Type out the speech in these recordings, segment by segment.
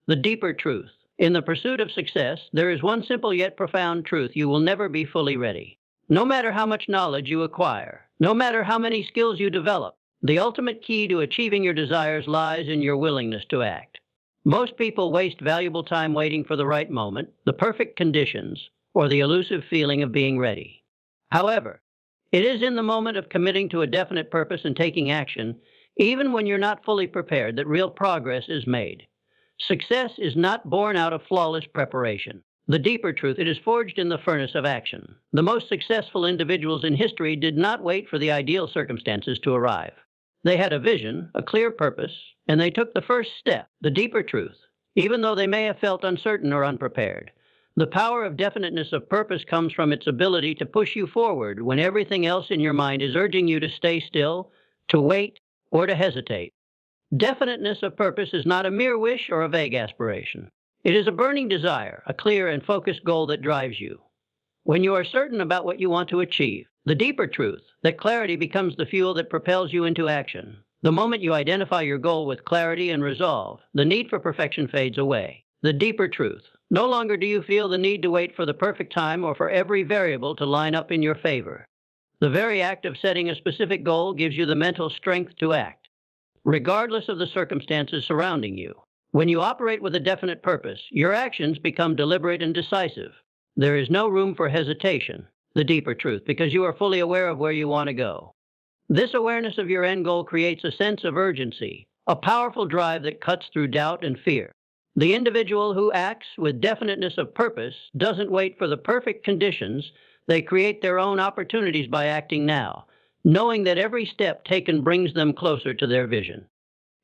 The deeper truth. In the pursuit of success, there is one simple yet profound truth: you will never be fully ready. No matter how much knowledge you acquire, no matter how many skills you develop, the ultimate key to achieving your desires lies in your willingness to act. Most people waste valuable time waiting for the right moment, the perfect conditions, or the elusive feeling of being ready. However, it is in the moment of committing to a definite purpose and taking action, even when you're not fully prepared, that real progress is made. Success is not born out of flawless preparation. The deeper truth, it is forged in the furnace of action. The most successful individuals in history did not wait for the ideal circumstances to arrive. They had a vision, a clear purpose, and they took the first step, the deeper truth, even though they may have felt uncertain or unprepared. The power of definiteness of purpose comes from its ability to push you forward when everything else in your mind is urging you to stay still, to wait, or to hesitate. Definiteness of purpose is not a mere wish or a vague aspiration. It is a burning desire, a clear and focused goal that drives you. When you are certain about what you want to achieve, the deeper truth, that clarity becomes the fuel that propels you into action. The moment you identify your goal with clarity and resolve, the need for perfection fades away. The deeper truth. No longer do you feel the need to wait for the perfect time or for every variable to line up in your favor. The very act of setting a specific goal gives you the mental strength to act, regardless of the circumstances surrounding you. When you operate with a definite purpose, your actions become deliberate and decisive. There is no room for hesitation, the deeper truth, because you are fully aware of where you want to go. This awareness of your end goal creates a sense of urgency, a powerful drive that cuts through doubt and fear. The individual who acts with definiteness of purpose doesn't wait for the perfect conditions. They create their own opportunities by acting now, knowing that every step taken brings them closer to their vision.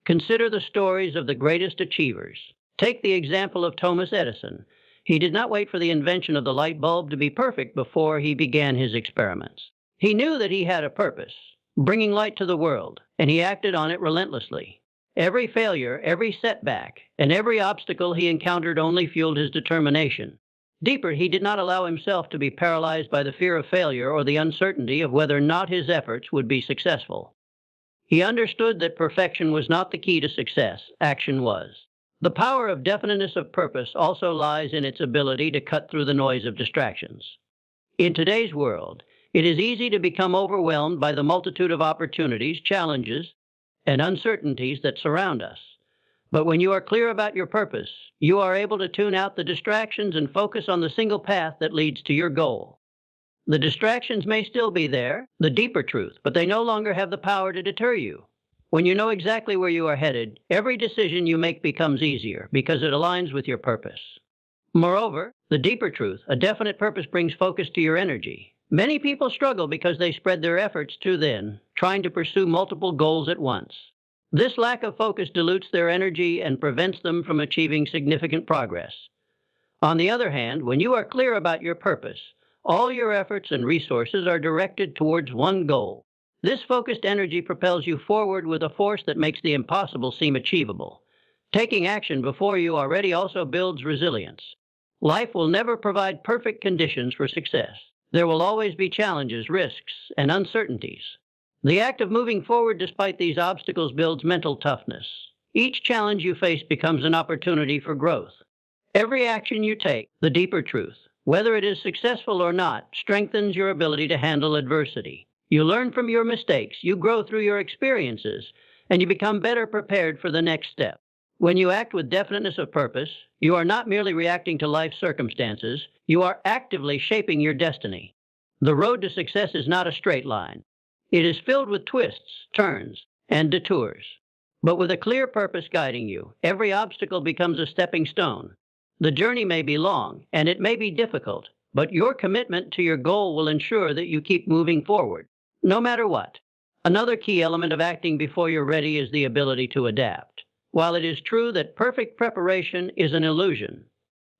Consider the stories of the greatest achievers. Take the example of Thomas Edison. He did not wait for the invention of the light bulb to be perfect before he began his experiments. He knew that he had a purpose, bringing light to the world, and he acted on it relentlessly. Every failure, every setback, and every obstacle he encountered only fueled his determination. Deeper, he did not allow himself to be paralyzed by the fear of failure or the uncertainty of whether or not his efforts would be successful. He understood that perfection was not the key to success, action was. The power of definiteness of purpose also lies in its ability to cut through the noise of distractions. In today's world, it is easy to become overwhelmed by the multitude of opportunities, challenges, and uncertainties that surround us. But when you are clear about your purpose, you are able to tune out the distractions and focus on the single path that leads to your goal. The distractions may still be there, the deeper truth, but they no longer have the power to deter you. When you know exactly where you are headed, every decision you make becomes easier because it aligns with your purpose. Moreover, the deeper truth, a definite purpose brings focus to your energy. Many people struggle because they spread their efforts too thin, trying to pursue multiple goals at once. This lack of focus dilutes their energy and prevents them from achieving significant progress. On the other hand, when you are clear about your purpose, all your efforts and resources are directed towards one goal. This focused energy propels you forward with a force that makes the impossible seem achievable. Taking action before you are ready also builds resilience. Life will never provide perfect conditions for success. There will always be challenges, risks, and uncertainties. The act of moving forward despite these obstacles builds mental toughness. Each challenge you face becomes an opportunity for growth. Every action you take, the deeper truth, whether it is successful or not, strengthens your ability to handle adversity. You learn from your mistakes, you grow through your experiences, and you become better prepared for the next step. When you act with definiteness of purpose, you are not merely reacting to life's circumstances, you are actively shaping your destiny. The road to success is not a straight line. It is filled with twists, turns, and detours. But with a clear purpose guiding you, every obstacle becomes a stepping stone. The journey may be long, and it may be difficult, but your commitment to your goal will ensure that you keep moving forward, no matter what. Another key element of acting before you're ready is the ability to adapt. While it is true that perfect preparation is an illusion,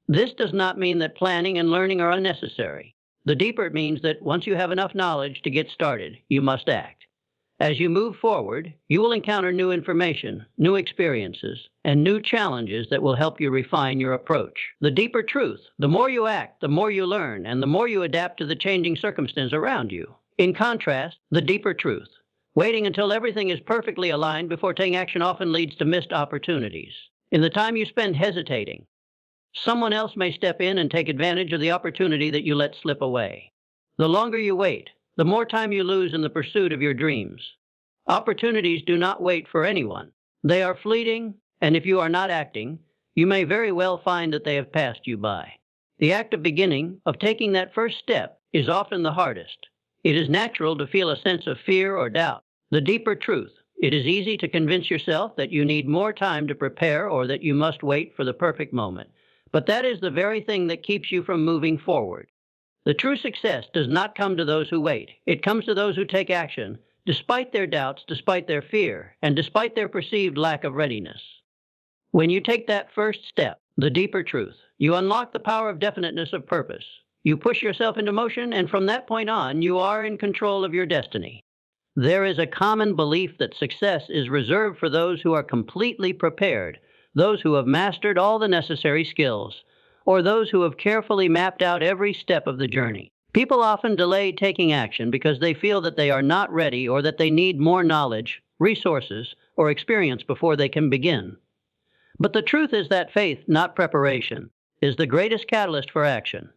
this does not mean that planning and learning are unnecessary. The deeper it means that once you have enough knowledge to get started, you must act. As you move forward, you will encounter new information, new experiences, and new challenges that will help you refine your approach. The deeper truth, the more you act, the more you learn, and the more you adapt to the changing circumstances around you. In contrast, the deeper truth, waiting until everything is perfectly aligned before taking action often leads to missed opportunities. In the time you spend hesitating, someone else may step in and take advantage of the opportunity that you let slip away. The longer you wait, the more time you lose in the pursuit of your dreams. Opportunities do not wait for anyone. They are fleeting, and if you are not acting, you may very well find that they have passed you by. The act of beginning, of taking that first step, is often the hardest. It is natural to feel a sense of fear or doubt. The deeper truth, it is easy to convince yourself that you need more time to prepare or that you must wait for the perfect moment. But that is the very thing that keeps you from moving forward. The true success does not come to those who wait. It comes to those who take action, despite their doubts, despite their fear, and despite their perceived lack of readiness. When you take that first step, the deeper truth, you unlock the power of definiteness of purpose. You push yourself into motion, and from that point on, you are in control of your destiny. There is a common belief that success is reserved for those who are completely prepared, those who have mastered all the necessary skills, or those who have carefully mapped out every step of the journey. People often delay taking action because they feel that they are not ready or that they need more knowledge, resources, or experience before they can begin. But the truth is that faith, not preparation, is the greatest catalyst for action.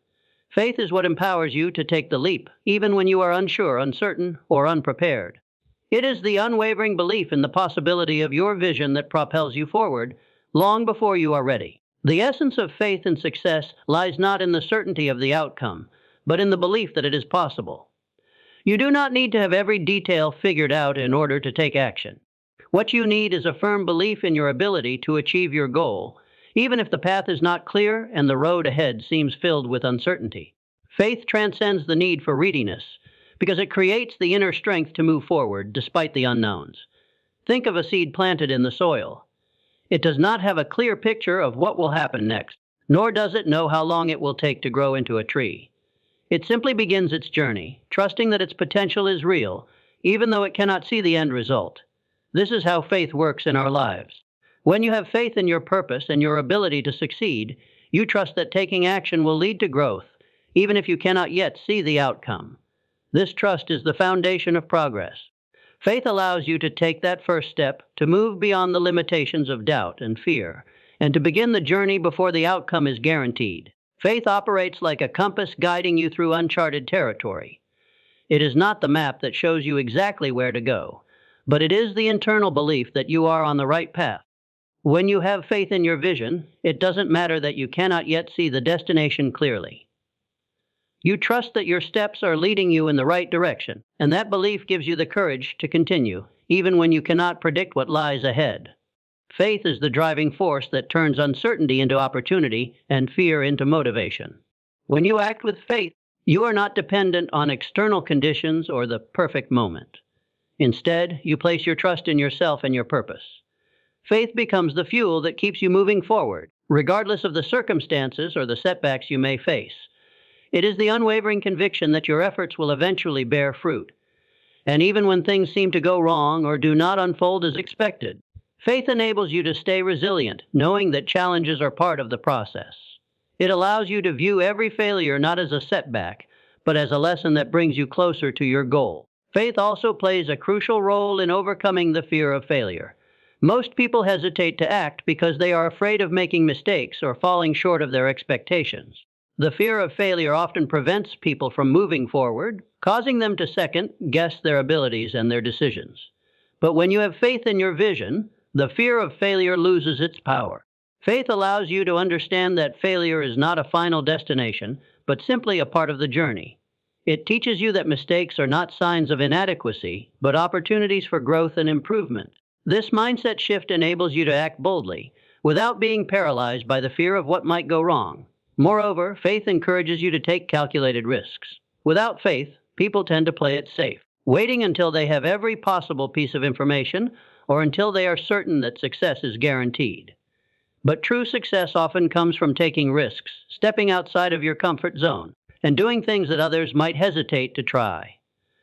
Faith is what empowers you to take the leap, even when you are unsure, uncertain, or unprepared. It is the unwavering belief in the possibility of your vision that propels you forward long before you are ready. The essence of faith and success lies not in the certainty of the outcome, but in the belief that it is possible. You do not need to have every detail figured out in order to take action. What you need is a firm belief in your ability to achieve your goal, even if the path is not clear and the road ahead seems filled with uncertainty. Faith transcends the need for readiness because it creates the inner strength to move forward despite the unknowns. Think of a seed planted in the soil. It does not have a clear picture of what will happen next, nor does it know how long it will take to grow into a tree. It simply begins its journey, trusting that its potential is real, even though it cannot see the end result. This is how faith works in our lives. When you have faith in your purpose and your ability to succeed, you trust that taking action will lead to growth, even if you cannot yet see the outcome. This trust is the foundation of progress. Faith allows you to take that first step, to move beyond the limitations of doubt and fear, and to begin the journey before the outcome is guaranteed. Faith operates like a compass guiding you through uncharted territory. It is not the map that shows you exactly where to go, but it is the internal belief that you are on the right path. When you have faith in your vision, it doesn't matter that you cannot yet see the destination clearly. You trust that your steps are leading you in the right direction, and that belief gives you the courage to continue, even when you cannot predict what lies ahead. Faith is the driving force that turns uncertainty into opportunity and fear into motivation. When you act with faith, you are not dependent on external conditions or the perfect moment. Instead, you place your trust in yourself and your purpose. Faith becomes the fuel that keeps you moving forward, regardless of the circumstances or the setbacks you may face. It is the unwavering conviction that your efforts will eventually bear fruit. And even when things seem to go wrong or do not unfold as expected, faith enables you to stay resilient, knowing that challenges are part of the process. It allows you to view every failure not as a setback, but as a lesson that brings you closer to your goal. Faith also plays a crucial role in overcoming the fear of failure. Most people hesitate to act because they are afraid of making mistakes or falling short of their expectations. The fear of failure often prevents people from moving forward, causing them to second-guess their abilities and their decisions. But when you have faith in your vision, the fear of failure loses its power. Faith allows you to understand that failure is not a final destination, but simply a part of the journey. It teaches you that mistakes are not signs of inadequacy, but opportunities for growth and improvement. This mindset shift enables you to act boldly, without being paralyzed by the fear of what might go wrong. Moreover, faith encourages you to take calculated risks. Without faith, people tend to play it safe, waiting until they have every possible piece of information or until they are certain that success is guaranteed. But true success often comes from taking risks, stepping outside of your comfort zone, and doing things that others might hesitate to try.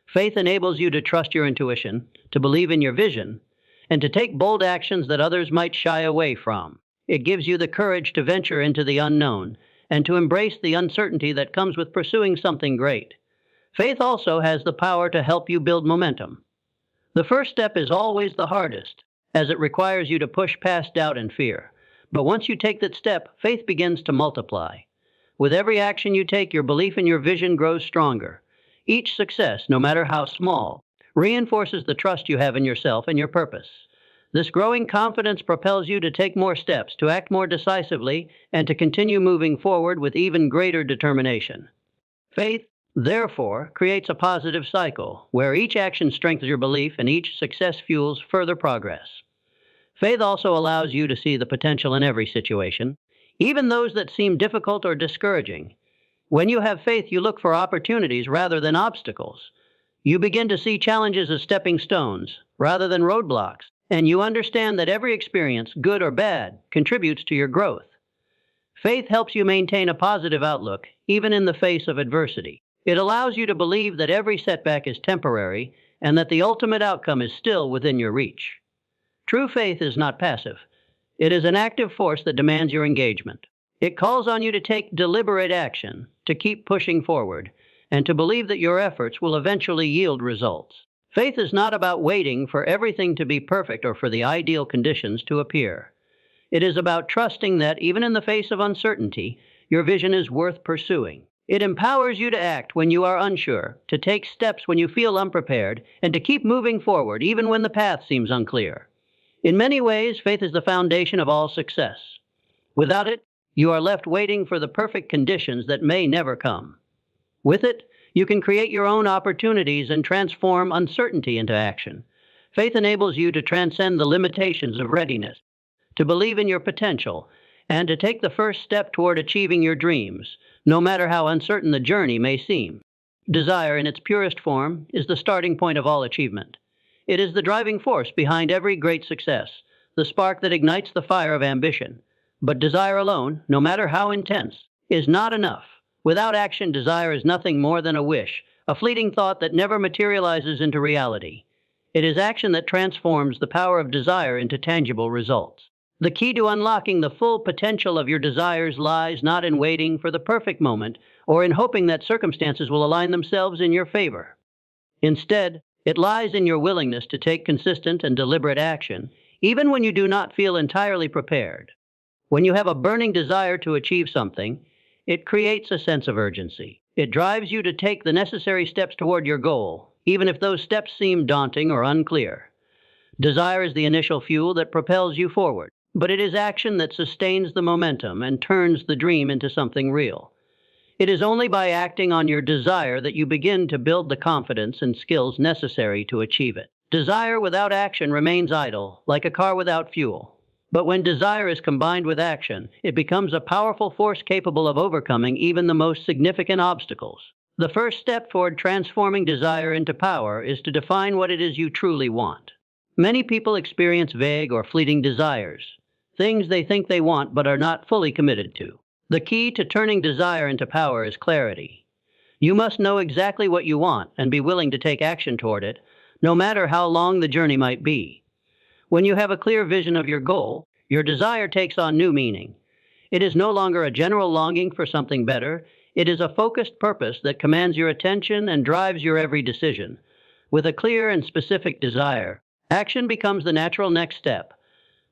Faith enables you to trust your intuition, to believe in your vision, and to take bold actions that others might shy away from. It gives you the courage to venture into the unknown and to embrace the uncertainty that comes with pursuing something great. Faith also has the power to help you build momentum. The first step is always the hardest, as it requires you to push past doubt and fear. But once you take that step, faith begins to multiply. With every action you take, your belief in your vision grows stronger. Each success, no matter how small, reinforces the trust you have in yourself and your purpose. This growing confidence propels you to take more steps, to act more decisively, and to continue moving forward with even greater determination. Faith, therefore, creates a positive cycle, where each action strengthens your belief and each success fuels further progress. Faith also allows you to see the potential in every situation, even those that seem difficult or discouraging. When you have faith, you look for opportunities rather than obstacles. You begin to see challenges as stepping stones rather than roadblocks, and you understand that every experience, good or bad, contributes to your growth. Faith helps you maintain a positive outlook, even in the face of adversity. It allows you to believe that every setback is temporary and that the ultimate outcome is still within your reach. True faith is not passive. It is an active force that demands your engagement. It calls on you to take deliberate action, to keep pushing forward, and to believe that your efforts will eventually yield results. Faith is not about waiting for everything to be perfect or for the ideal conditions to appear. It is about trusting that, even in the face of uncertainty, your vision is worth pursuing. It empowers you to act when you are unsure, to take steps when you feel unprepared, and to keep moving forward even when the path seems unclear. In many ways, faith is the foundation of all success. Without it, you are left waiting for the perfect conditions that may never come. With it, you can create your own opportunities and transform uncertainty into action. Faith enables you to transcend the limitations of readiness, to believe in your potential, and to take the first step toward achieving your dreams, no matter how uncertain the journey may seem. Desire, in its purest form, is the starting point of all achievement. It is the driving force behind every great success, the spark that ignites the fire of ambition. But desire alone, no matter how intense, is not enough. Without action, desire is nothing more than a wish, a fleeting thought that never materializes into reality. It is action that transforms the power of desire into tangible results. The key to unlocking the full potential of your desires lies not in waiting for the perfect moment or in hoping that circumstances will align themselves in your favor. Instead, it lies in your willingness to take consistent and deliberate action, even when you do not feel entirely prepared. When you have a burning desire to achieve something, it creates a sense of urgency. It drives you to take the necessary steps toward your goal, even if those steps seem daunting or unclear. Desire is the initial fuel that propels you forward, but it is action that sustains the momentum and turns the dream into something real. It is only by acting on your desire that you begin to build the confidence and skills necessary to achieve it. Desire without action remains idle, like a car without fuel. But when desire is combined with action, it becomes a powerful force capable of overcoming even the most significant obstacles. The first step toward transforming desire into power is to define what it is you truly want. Many people experience vague or fleeting desires, things they think they want but are not fully committed to. The key to turning desire into power is clarity. You must know exactly what you want and be willing to take action toward it, no matter how long the journey might be. When you have a clear vision of your goal, your desire takes on new meaning. It is no longer a general longing for something better. It is a focused purpose that commands your attention and drives your every decision. With a clear and specific desire, action becomes the natural next step.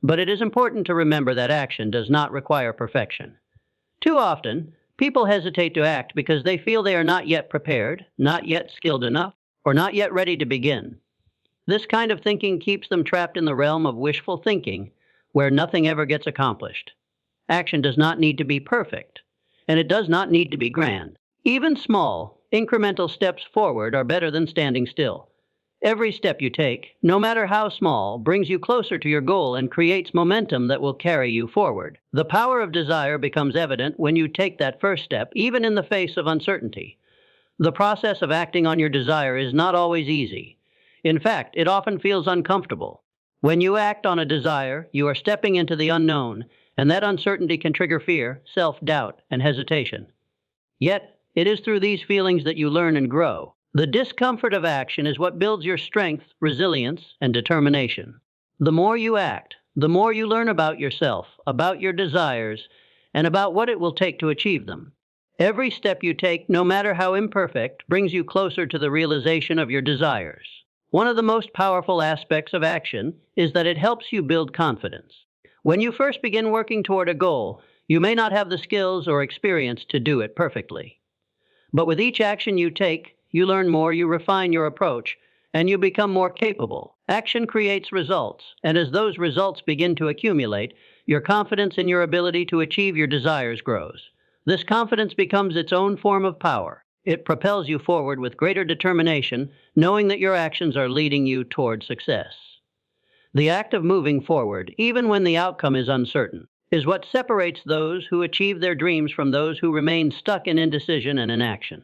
But it is important to remember that action does not require perfection. Too often, people hesitate to act because they feel they are not yet prepared, not yet skilled enough, or not yet ready to begin. This kind of thinking keeps them trapped in the realm of wishful thinking, where nothing ever gets accomplished. Action does not need to be perfect, and it does not need to be grand. Even small, incremental steps forward are better than standing still. Every step you take, no matter how small, brings you closer to your goal and creates momentum that will carry you forward. The power of desire becomes evident when you take that first step, even in the face of uncertainty. The process of acting on your desire is not always easy. In fact, it often feels uncomfortable. When you act on a desire, you are stepping into the unknown, and that uncertainty can trigger fear, self-doubt, and hesitation. Yet, it is through these feelings that you learn and grow. The discomfort of action is what builds your strength, resilience, and determination. The more you act, the more you learn about yourself, about your desires, and about what it will take to achieve them. Every step you take, no matter how imperfect, brings you closer to the realization of your desires. One of the most powerful aspects of action is that it helps you build confidence. When you first begin working toward a goal, you may not have the skills or experience to do it perfectly. But with each action you take, you learn more, you refine your approach, and you become more capable. Action creates results, and as those results begin to accumulate, your confidence in your ability to achieve your desires grows. This confidence becomes its own form of power. It propels you forward with greater determination, knowing that your actions are leading you toward success. The act of moving forward, even when the outcome is uncertain, is what separates those who achieve their dreams from those who remain stuck in indecision and inaction.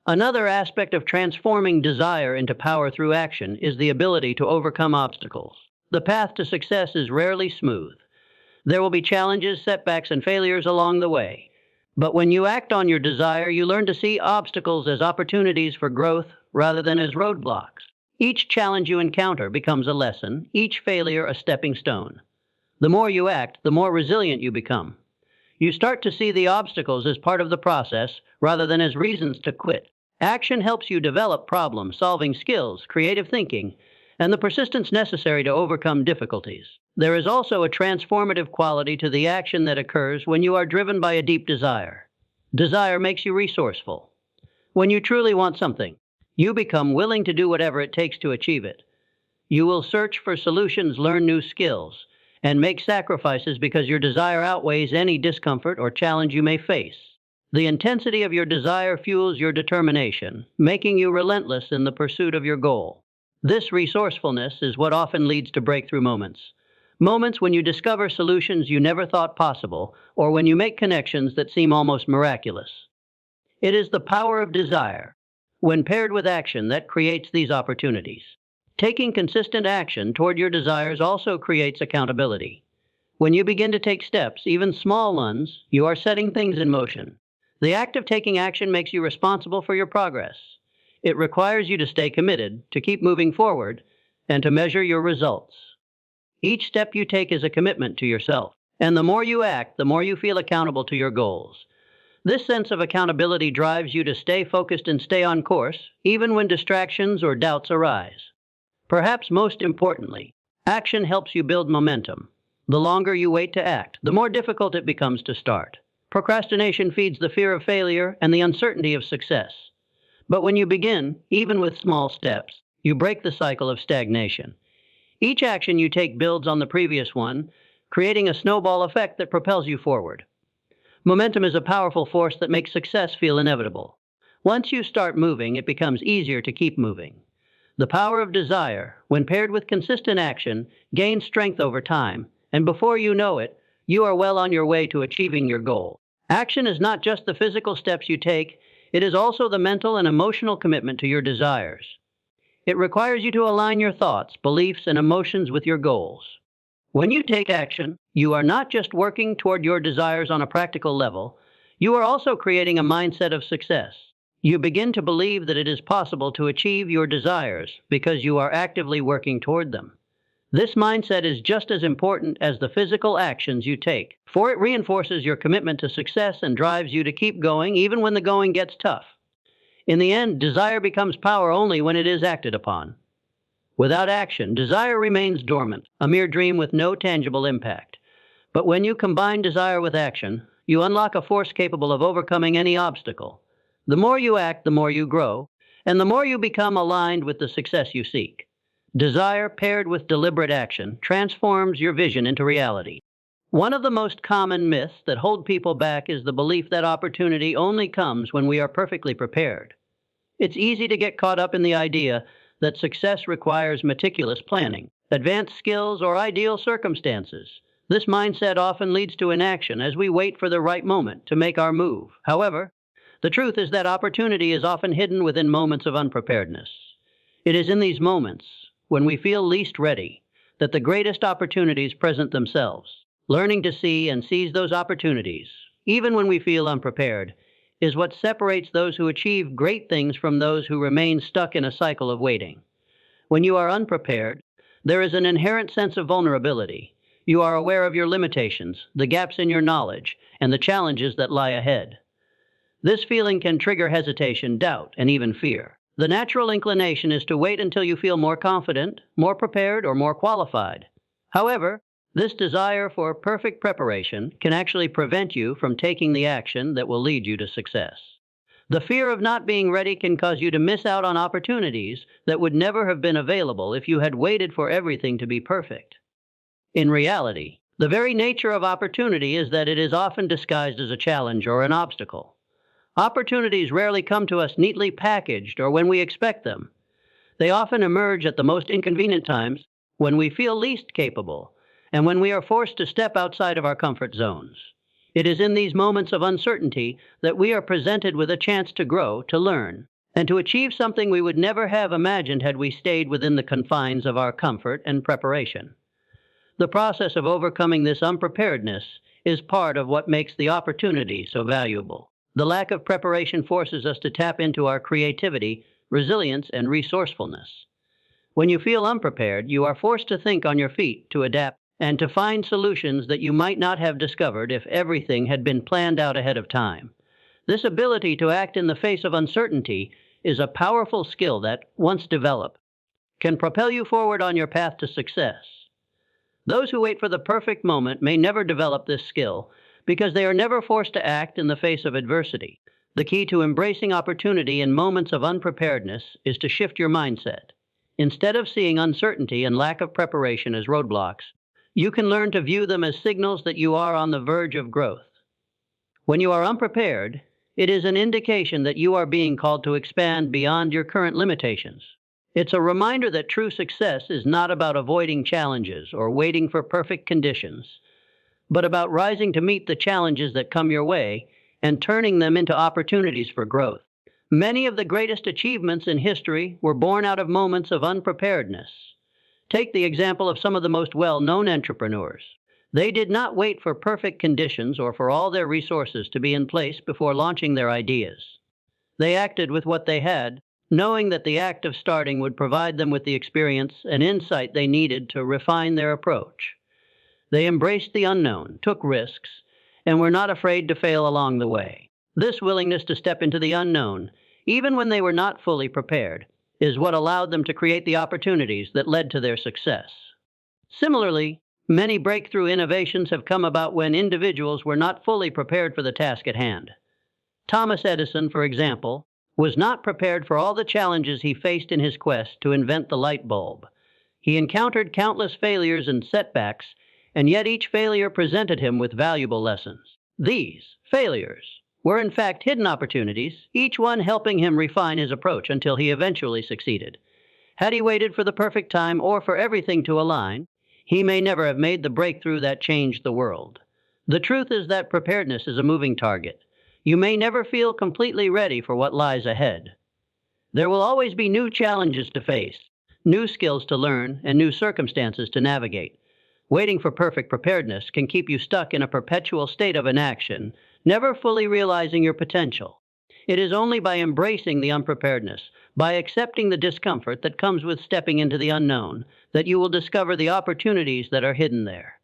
Another aspect of transforming desire into power through action is the ability to overcome obstacles. The path to success is rarely smooth. There will be challenges, setbacks, and failures along the way. But when you act on your desire, you learn to see obstacles as opportunities for growth rather than as roadblocks. Each challenge you encounter becomes a lesson, each failure a stepping stone. The more you act, the more resilient you become. You start to see the obstacles as part of the process rather than as reasons to quit. Action helps you develop problem-solving skills, creative thinking, and the persistence necessary to overcome difficulties. There is also a transformative quality to the action that occurs when you are driven by a deep desire. Desire makes you resourceful. When you truly want something, you become willing to do whatever it takes to achieve it. You will search for solutions, learn new skills, and make sacrifices because your desire outweighs any discomfort or challenge you may face. The intensity of your desire fuels your determination, making you relentless in the pursuit of your goal. This resourcefulness is what often leads to breakthrough moments. Moments when you discover solutions you never thought possible, or when you make connections that seem almost miraculous. It is the power of desire, when paired with action, that creates these opportunities. Taking consistent action toward your desires also creates accountability. When you begin to take steps, even small ones, you are setting things in motion. The act of taking action makes you responsible for your progress. It requires you to stay committed, to keep moving forward, and to measure your results. Each step you take is a commitment to yourself, and the more you act, the more you feel accountable to your goals. This sense of accountability drives you to stay focused and stay on course, even when distractions or doubts arise. Perhaps most importantly, action helps you build momentum. The longer you wait to act, the more difficult it becomes to start. Procrastination feeds the fear of failure and the uncertainty of success. But when you begin, even with small steps, you break the cycle of stagnation. Each action you take builds on the previous one, creating a snowball effect that propels you forward. Momentum is a powerful force that makes success feel inevitable. Once you start moving, it becomes easier to keep moving. The power of desire, when paired with consistent action, gains strength over time, and before you know it, you are well on your way to achieving your goal. Action is not just the physical steps you take, it is also the mental and emotional commitment to your desires. It requires you to align your thoughts, beliefs, and emotions with your goals. When you take action, you are not just working toward your desires on a practical level, you are also creating a mindset of success. You begin to believe that it is possible to achieve your desires because you are actively working toward them. This mindset is just as important as the physical actions you take, for it reinforces your commitment to success and drives you to keep going even when the going gets tough. In the end, desire becomes power only when it is acted upon. Without action, desire remains dormant, a mere dream with no tangible impact. But when you combine desire with action, you unlock a force capable of overcoming any obstacle. The more you act, the more you grow, and the more you become aligned with the success you seek. Desire paired with deliberate action transforms your vision into reality. One of the most common myths that hold people back is the belief that opportunity only comes when we are perfectly prepared. It's easy to get caught up in the idea that success requires meticulous planning, advanced skills, or ideal circumstances. This mindset often leads to inaction as we wait for the right moment to make our move. However, the truth is that opportunity is often hidden within moments of unpreparedness. It is in these moments, when we feel least ready, that the greatest opportunities present themselves. Learning to see and seize those opportunities, even when we feel unprepared, is what separates those who achieve great things from those who remain stuck in a cycle of waiting. When you are unprepared, there is an inherent sense of vulnerability. You are aware of your limitations, the gaps in your knowledge, and the challenges that lie ahead. This feeling can trigger hesitation, doubt, and even fear. The natural inclination is to wait until you feel more confident, more prepared, or more qualified. However, This desire for perfect preparation can actually prevent you from taking the action that will lead you to success. The fear of not being ready can cause you to miss out on opportunities that would never have been available if you had waited for everything to be perfect. In reality, the very nature of opportunity is that it is often disguised as a challenge or an obstacle. Opportunities rarely come to us neatly packaged or when we expect them. They often emerge at the most inconvenient times, when we feel least capable, and when we are forced to step outside of our comfort zones. It is in these moments of uncertainty that we are presented with a chance to grow, to learn, and to achieve something we would never have imagined had we stayed within the confines of our comfort and preparation. The process of overcoming this unpreparedness is part of what makes the opportunity so valuable. The lack of preparation forces us to tap into our creativity, resilience, and resourcefulness. When you feel unprepared, you are forced to think on your feet, to adapt, and to find solutions that you might not have discovered if everything had been planned out ahead of time. This ability to act in the face of uncertainty is a powerful skill that, once developed, can propel you forward on your path to success. Those who wait for the perfect moment may never develop this skill because they are never forced to act in the face of adversity. The key to embracing opportunity in moments of unpreparedness is to shift your mindset. Instead of seeing uncertainty and lack of preparation as roadblocks, you can learn to view them as signals that you are on the verge of growth. When you are unprepared, it is an indication that you are being called to expand beyond your current limitations. It's a reminder that true success is not about avoiding challenges or waiting for perfect conditions, but about rising to meet the challenges that come your way and turning them into opportunities for growth. Many of the greatest achievements in history were born out of moments of unpreparedness. Take the example of some of the most well-known entrepreneurs. They did not wait for perfect conditions or for all their resources to be in place before launching their ideas. They acted with what they had, knowing that the act of starting would provide them with the experience and insight they needed to refine their approach. They embraced the unknown, took risks, and were not afraid to fail along the way. This willingness to step into the unknown, even when they were not fully prepared, is what allowed them to create the opportunities that led to their success. Similarly, many breakthrough innovations have come about when individuals were not fully prepared for the task at hand. Thomas Edison, for example, was not prepared for all the challenges he faced in his quest to invent the light bulb. He encountered countless failures and setbacks, and yet each failure presented him with valuable lessons. These failures were in fact hidden opportunities, each one helping him refine his approach until he eventually succeeded. Had he waited for the perfect time or for everything to align, he may never have made the breakthrough that changed the world. The truth is that preparedness is a moving target. You may never feel completely ready for what lies ahead. There will always be new challenges to face, new skills to learn, and new circumstances to navigate. Waiting for perfect preparedness can keep you stuck in a perpetual state of inaction, never fully realizing your potential. It is only by embracing the unpreparedness, by accepting the discomfort that comes with stepping into the unknown, that you will discover the opportunities that are hidden there.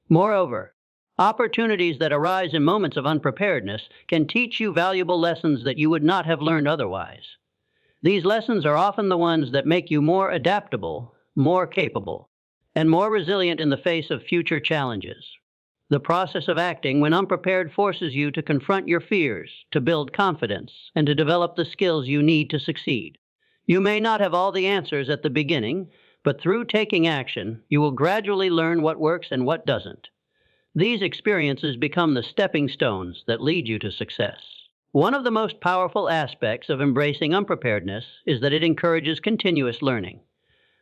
Moreover, opportunities that arise in moments of unpreparedness can teach you valuable lessons that you would not have learned otherwise. These lessons are often the ones that make you more adaptable, more capable, and more resilient in the face of future challenges. The process of acting when unprepared forces you to confront your fears, to build confidence, and to develop the skills you need to succeed. You may not have all the answers at the beginning, but through taking action, you will gradually learn what works and what doesn't. These experiences become the stepping stones that lead you to success. One of the most powerful aspects of embracing unpreparedness is that it encourages continuous learning.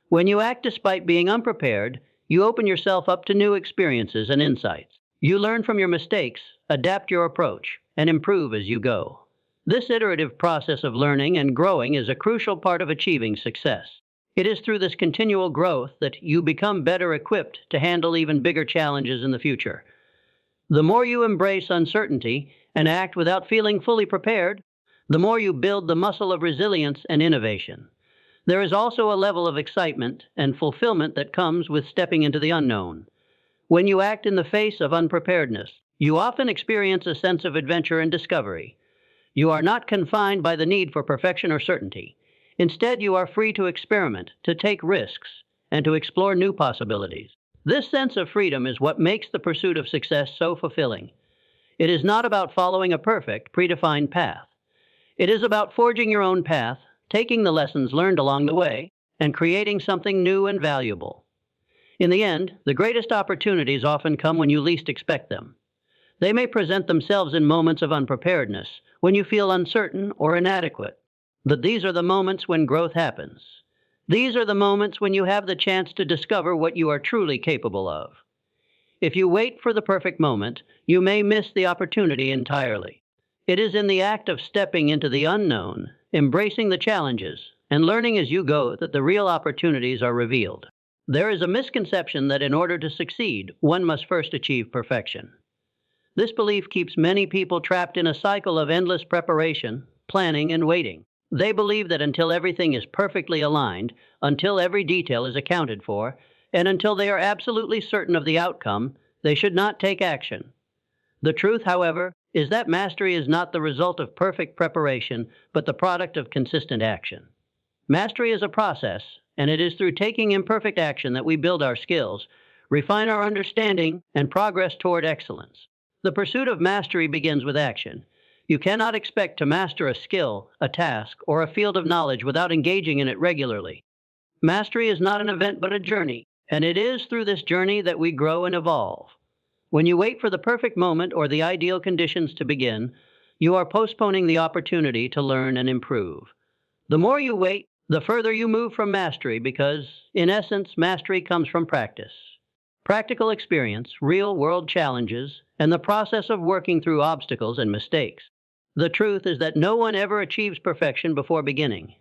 When you act despite being unprepared, you open yourself up to new experiences and insights. You learn from your mistakes, adapt your approach, and improve as you go. This iterative process of learning and growing is a crucial part of achieving success. It is through this continual growth that you become better equipped to handle even bigger challenges in the future. The more you embrace uncertainty and act without feeling fully prepared, the more you build the muscle of resilience and innovation. There is also a level of excitement and fulfillment that comes with stepping into the unknown. When you act in the face of unpreparedness, you often experience a sense of adventure and discovery. You are not confined by the need for perfection or certainty. Instead, you are free to experiment, to take risks, and to explore new possibilities. This sense of freedom is what makes the pursuit of success so fulfilling. It is not about following a perfect, predefined path. It is about forging your own path, taking the lessons learned along the way, and creating something new and valuable. In the end, the greatest opportunities often come when you least expect them. They may present themselves in moments of unpreparedness, when you feel uncertain or inadequate. But these are the moments when growth happens. These are the moments when you have the chance to discover what you are truly capable of. If you wait for the perfect moment, you may miss the opportunity entirely. It is in the act of stepping into the unknown, embracing the challenges, and learning as you go that the real opportunities are revealed. There is a misconception that in order to succeed, one must first achieve perfection. This belief keeps many people trapped in a cycle of endless preparation, planning, and waiting. They believe that until everything is perfectly aligned, until every detail is accounted for, and until they are absolutely certain of the outcome, they should not take action. The truth, however, is that mastery is not the result of perfect preparation, but the product of consistent action. Mastery is a process, and it is through taking imperfect action that we build our skills, refine our understanding, and progress toward excellence. The pursuit of mastery begins with action. You cannot expect to master a skill, a task, or a field of knowledge without engaging in it regularly. Mastery is not an event but a journey, and it is through this journey that we grow and evolve. When you wait for the perfect moment or the ideal conditions to begin, you are postponing the opportunity to learn and improve. The more you wait, the further you move from mastery because, in essence, mastery comes from practice. Practical experience, real-world challenges, and the process of working through obstacles and mistakes. The truth is that no one ever achieves perfection before beginning.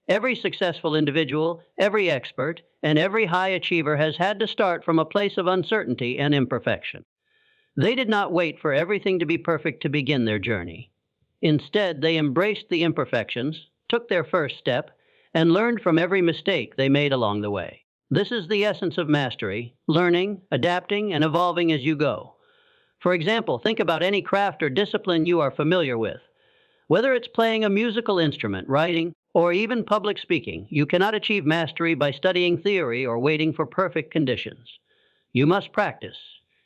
Every successful individual, every expert, and every high achiever has had to start from a place of uncertainty and imperfection. They did not wait for everything to be perfect to begin their journey. Instead, they embraced the imperfections, took their first step, and learned from every mistake they made along the way. This is the essence of mastery: learning, adapting, and evolving as you go. For example, think about any craft or discipline you are familiar with. Whether it's playing a musical instrument, writing, or even public speaking, you cannot achieve mastery by studying theory or waiting for perfect conditions. You must practice.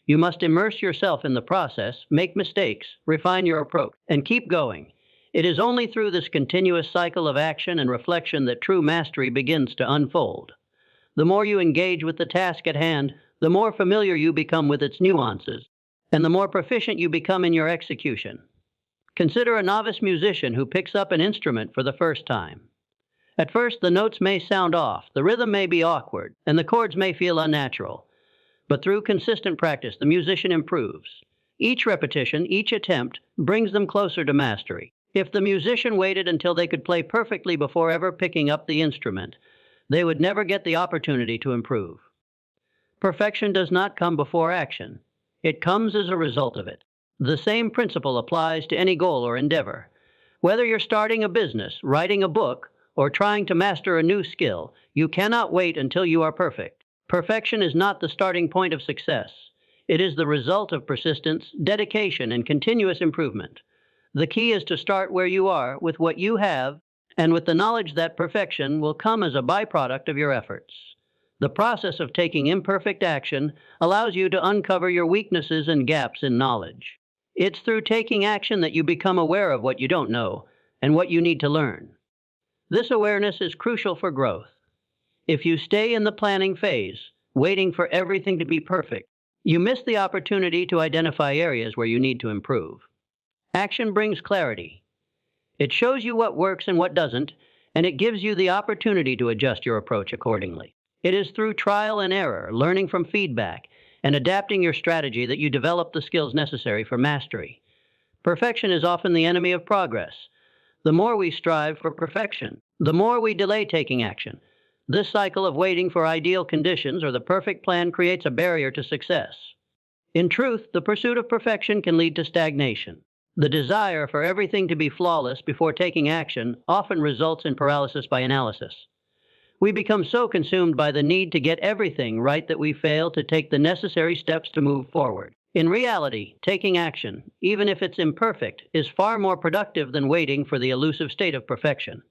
You must immerse yourself in the process, make mistakes, refine your approach, and keep going. It is only through this continuous cycle of action and reflection that true mastery begins to unfold. The more you engage with the task at hand, the more familiar you become with its nuances, and the more proficient you become in your execution. Consider a novice musician who picks up an instrument for the first time. At first, the notes may sound off, the rhythm may be awkward, and the chords may feel unnatural. But through consistent practice, the musician improves. Each repetition, each attempt, brings them closer to mastery. If the musician waited until they could play perfectly before ever picking up the instrument, they would never get the opportunity to improve. Perfection does not come before action. It comes as a result of it. The same principle applies to any goal or endeavor. Whether you're starting a business, writing a book, or trying to master a new skill, you cannot wait until you are perfect. Perfection is not the starting point of success. It is the result of persistence, dedication, and continuous improvement. The key is to start where you are, with what you have, and with the knowledge that perfection will come as a byproduct of your efforts. The process of taking imperfect action allows you to uncover your weaknesses and gaps in knowledge. It's through taking action that you become aware of what you don't know and what you need to learn. This awareness is crucial for growth. If you stay in the planning phase, waiting for everything to be perfect, you miss the opportunity to identify areas where you need to improve. Action brings clarity. It shows you what works and what doesn't, and it gives you the opportunity to adjust your approach accordingly. It is through trial and error, learning from feedback, and adapting your strategy that you develop the skills necessary for mastery. Perfection is often the enemy of progress. The more we strive for perfection, the more we delay taking action. This cycle of waiting for ideal conditions or the perfect plan creates a barrier to success. In truth, the pursuit of perfection can lead to stagnation. The desire for everything to be flawless before taking action often results in paralysis by analysis. We become so consumed by the need to get everything right that we fail to take the necessary steps to move forward. In reality, taking action, even if it's imperfect, is far more productive than waiting for the elusive state of perfection.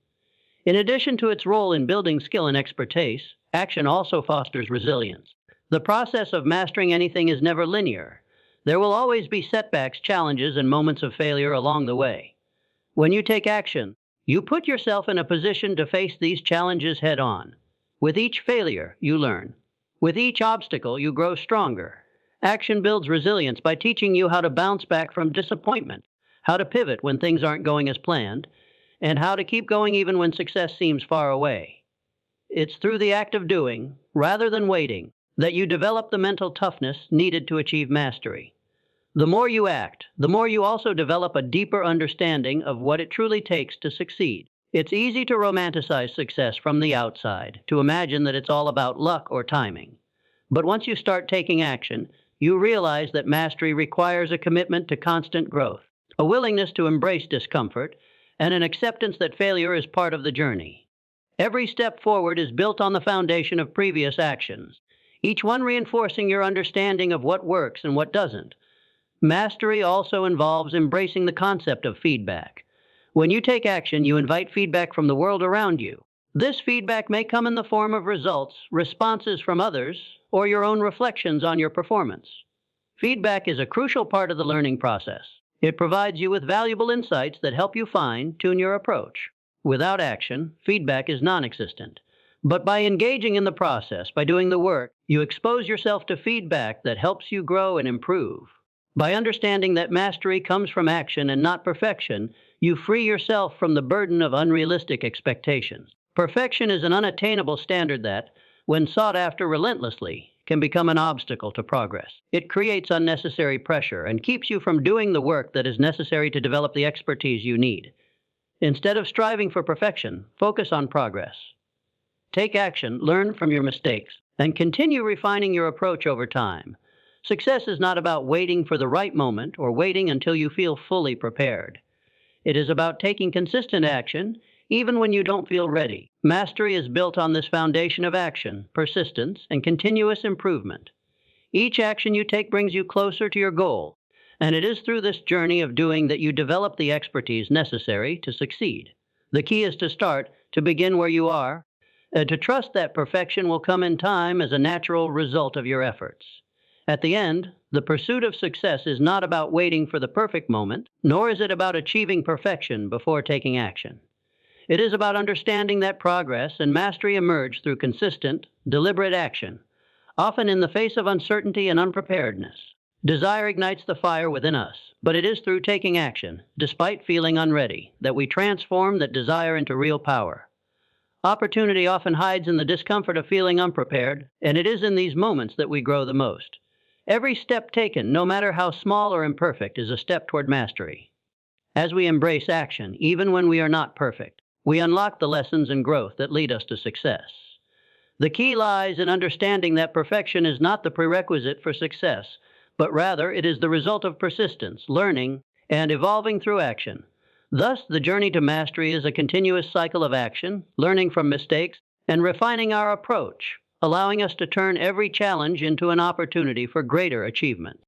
In addition to its role in building skill and expertise, action also fosters resilience. The process of mastering anything is never linear. There will always be setbacks, challenges, and moments of failure along the way. When you take action, you put yourself in a position to face these challenges head on. With each failure, you learn. With each obstacle, you grow stronger. Action builds resilience by teaching you how to bounce back from disappointment, how to pivot when things aren't going as planned, and how to keep going even when success seems far away. It's through the act of doing, rather than waiting, that you develop the mental toughness needed to achieve mastery. The more you act, the more you also develop a deeper understanding of what it truly takes to succeed. It's easy to romanticize success from the outside, to imagine that it's all about luck or timing. But once you start taking action, you realize that mastery requires a commitment to constant growth, a willingness to embrace discomfort, and an acceptance that failure is part of the journey. Every step forward is built on the foundation of previous actions, each one reinforcing your understanding of what works and what doesn't. Mastery also involves embracing the concept of feedback. When you take action, you invite feedback from the world around you. This feedback may come in the form of results, responses from others, or your own reflections on your performance. Feedback is a crucial part of the learning process. It provides you with valuable insights that help you fine-tune your approach. Without action, feedback is non-existent. But by engaging in the process, by doing the work, you expose yourself to feedback that helps you grow and improve. By understanding that mastery comes from action and not perfection, you free yourself from the burden of unrealistic expectations. Perfection is an unattainable standard that, when sought after relentlessly, can become an obstacle to progress. It creates unnecessary pressure and keeps you from doing the work that is necessary to develop the expertise you need. Instead of striving for perfection, focus on progress. Take action, learn from your mistakes, and continue refining your approach over time. Success is not about waiting for the right moment or waiting until you feel fully prepared. It is about taking consistent action, even when you don't feel ready. Mastery is built on this foundation of action, persistence, and continuous improvement. Each action you take brings you closer to your goal, and it is through this journey of doing that you develop the expertise necessary to succeed. The key is to begin where you are, and to trust that perfection will come in time as a natural result of your efforts. At the end, the pursuit of success is not about waiting for the perfect moment, nor is it about achieving perfection before taking action. It is about understanding that progress and mastery emerge through consistent, deliberate action, often in the face of uncertainty and unpreparedness. Desire ignites the fire within us, but it is through taking action, despite feeling unready, that we transform that desire into real power. Opportunity often hides in the discomfort of feeling unprepared, and it is in these moments that we grow the most. Every step taken, no matter how small or imperfect, is a step toward mastery. As we embrace action, even when we are not perfect, we unlock the lessons and growth that lead us to success. The key lies in understanding that perfection is not the prerequisite for success, but rather it is the result of persistence, learning, and evolving through action. Thus, the journey to mastery is a continuous cycle of action, learning from mistakes, and refining our approach, allowing us to turn every challenge into an opportunity for greater achievement.